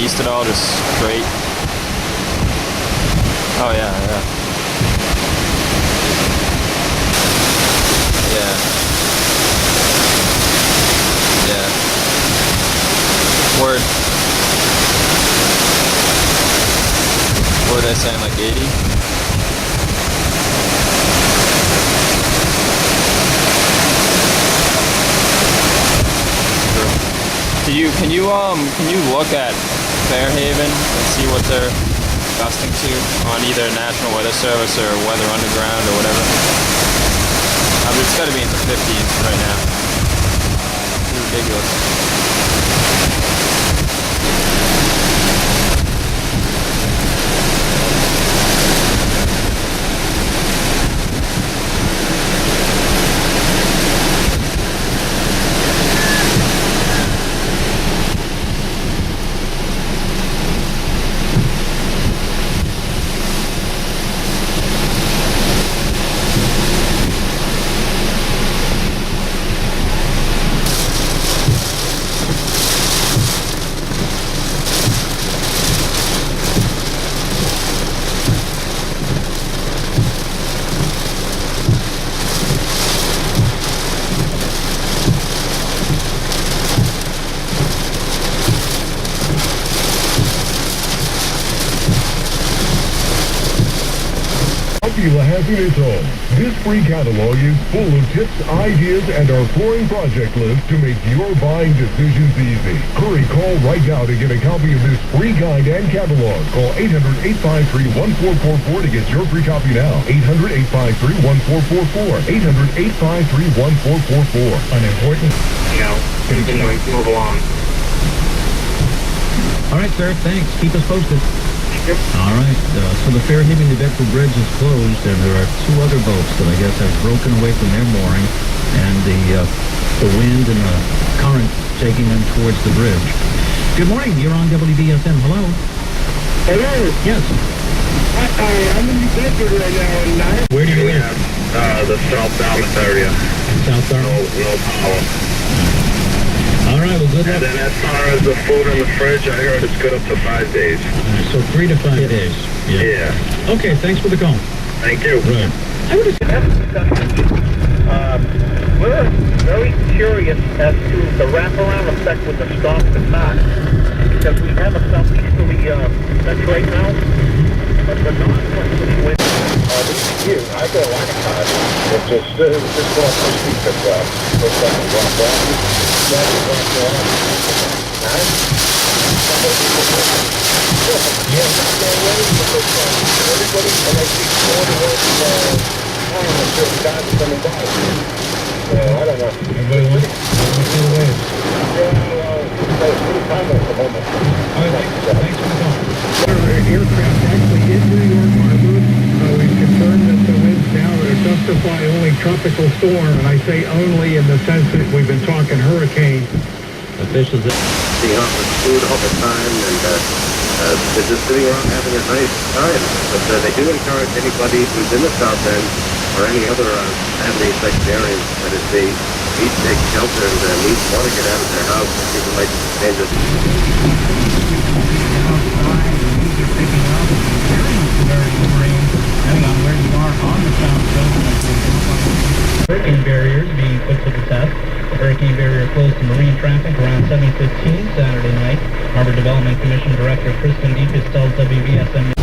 east at all, just straight? Oh yeah, yeah. Yeah. Yeah. Word. What were they saying, like 80? Can you look at Fairhaven and see what they're gusting to on either National Weather Service or Weather Underground or whatever? I mean, it's got to be in the 50s right now. It's ridiculous. This free catalog is full of tips, ideas, and our flooring project list to make your buying decisions easy. Hurry, call right now to get a copy of this free guide and catalog. Call 800-853-1444 to get your free copy now. 800-853-1444. 800-853-1444. Unimportant. Continuing to move along. All right, sir. Thanks. Keep us posted. All right, so the Fairhaven to Bedford Bridge is closed, and there are two other boats that I guess have broken away from their mooring, and the wind and the current taking them towards the bridge. Good morning, you're on WBSM. Hello? Hello? Yes. I'm in New Bedford right now, and where do you live? The South Falmouth area. South Falmouth? No power. All right, well, good luck. And then as far as the food in the fridge, I heard it's good up to 5 days. So 3 to 5 days. Yeah. Okay, thanks for the call. Thank you. Right. we're very curious as to the wraparound effect with the Storm Irene, because we have a southeasterly trend right now, but the northwesterly wind this year, I got a lot of time. It's just going to speak of what's going to drop off. Everybody, and I see more and more time on certain guys coming by. I don't know. Everybody wants to see the waves. Yeah, it's pretty time at the moment. All right, thanks for the call. Our aircraft actually in New York Harbor. We've confirmed that the winds now are justify only tropical storm, and I say only in the sense that we've been talking hurricane. Officials Being out with food all the time, and they're just sitting around having a nice time. But they do encourage anybody who's in the South End or any other family affected areas that if they need to take shelter and want to get out of their house, people might stand it. Depending on where you are on the south coast. Hurricane barriers being put to the test. The hurricane barrier closed to marine traffic around 7:15 Saturday night. Harbor Development Commission Director Kristen Deepis tells WBSM